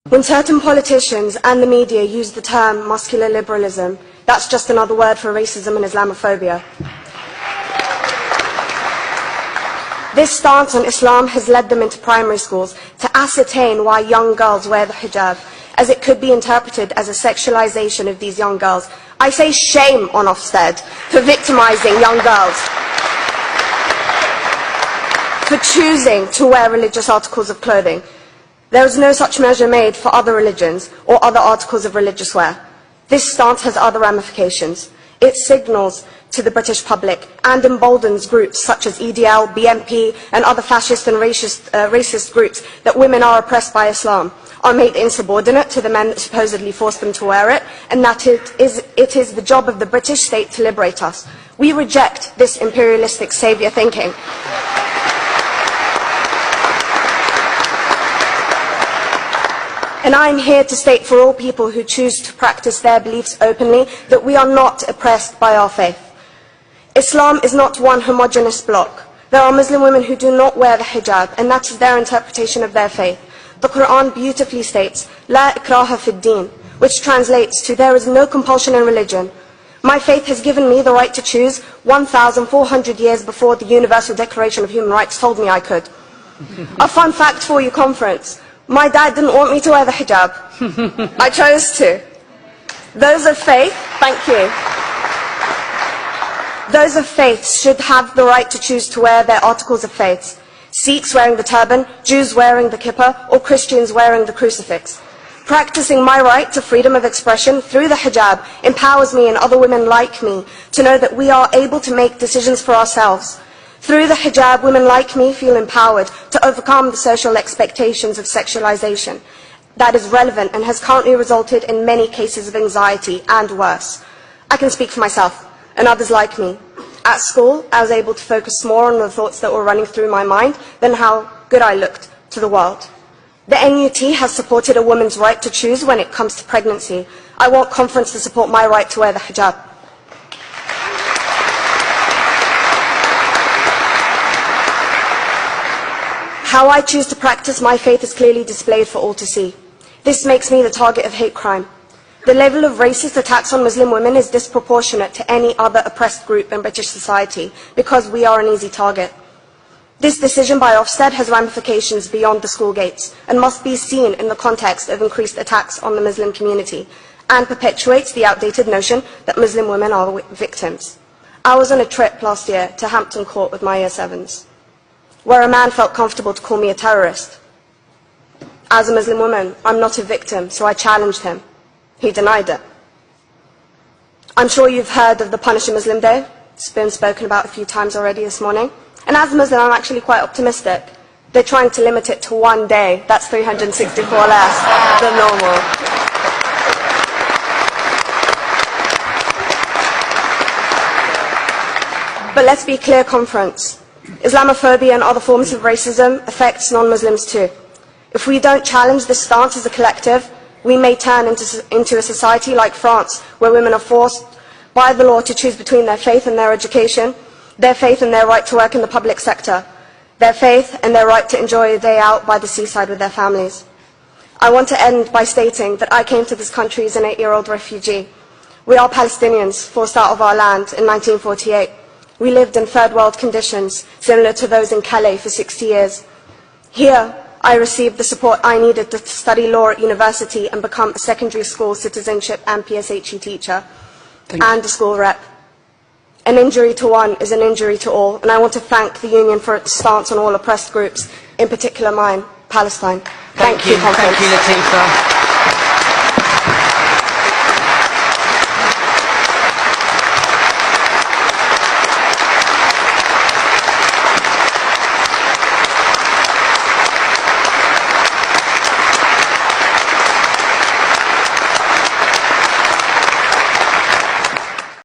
When certain politicians and the media use the term muscular liberalism, that's just another word for racism and Islamophobia. This stance on Islam has led them into primary schools to ascertain why young girls wear the hijab, as it could be interpreted as a sexualization of these young girls. I say shame on Ofsted for victimizing young girls, for choosing to wear religious articles of clothing. There is no such measure made for other religions or other articles of religious wear. This stance has other ramifications. It signals to the British public and emboldens groups such as EDL, BNP and other fascist and racist groups that women are oppressed by Islam, are made insubordinate to the men that supposedly force them to wear it, and that it is the job of the British state to liberate us. We reject this imperialistic saviour thinking. And I am here to state for all people who choose to practice their beliefs openly that we are not oppressed by our faith. Islam is not one homogeneous block. There are Muslim women who do not wear the hijab, and that is their interpretation of their faith. The Quran beautifully states, "La ikraha fid din," which translates to, "There is no compulsion in religion." My faith has given me the right to choose 1,400 years before the Universal Declaration of Human Rights told me I could. A fun fact for you, conference. My dad didn't want me to wear the hijab. I chose to. Those of faith, thank you. Those of faith should have the right to choose to wear their articles of faith. Sikhs wearing the turban, Jews wearing the kippah, or Christians wearing the crucifix. Practicing my right to freedom of expression through the hijab empowers me and other women like me to know that we are able to make decisions for ourselves. Through the hijab, women like me feel empowered to overcome the social expectations of sexualization that is relevant and has currently resulted in many cases of anxiety and worse. I can speak for myself and others like me. At school, I was able to focus more on the thoughts that were running through my mind than how good I looked to the world. The NUT has supported a woman's right to choose when it comes to pregnancy. I want conference to support my right to wear the hijab. How I choose to practice my faith is clearly displayed for all to see. This makes me the target of hate crime. The level of racist attacks on Muslim women is disproportionate to any other oppressed group in British society because we are an easy target. This decision by Ofsted has ramifications beyond the school gates and must be seen in the context of increased attacks on the Muslim community and perpetuates the outdated notion that Muslim women are victims. I was on a trip last year to Hampton Court with my Year 7s, where a man felt comfortable to call me a terrorist. As a Muslim woman, I'm not a victim, so I challenged him. He denied it. I'm sure you've heard of the Punish a Muslim Day. It's been spoken about a few times already this morning. And as a Muslim, I'm actually quite optimistic. They're trying to limit it to one day. That's 364 less than normal. But let's be clear, conference. Islamophobia and other forms of racism affects non-Muslims too. If we don't challenge this stance as a collective, we may turn into a society like France, where women are forced by the law to choose between their faith and their education, their faith and their right to work in the public sector, their faith and their right to enjoy a day out by the seaside with their families. I want to end by stating that I came to this country as an 8-year-old refugee. We are Palestinians, forced out of our land in 1948. We lived in third world conditions, similar to those in Calais for 60 years. Here, I received the support I needed to study law at university and become a secondary school citizenship and PSHE teacher and a school rep. An injury to one is an injury to all, and I want to thank the Union for its stance on all oppressed groups, in particular mine, Palestine. Thank you, Thank you, Latifa.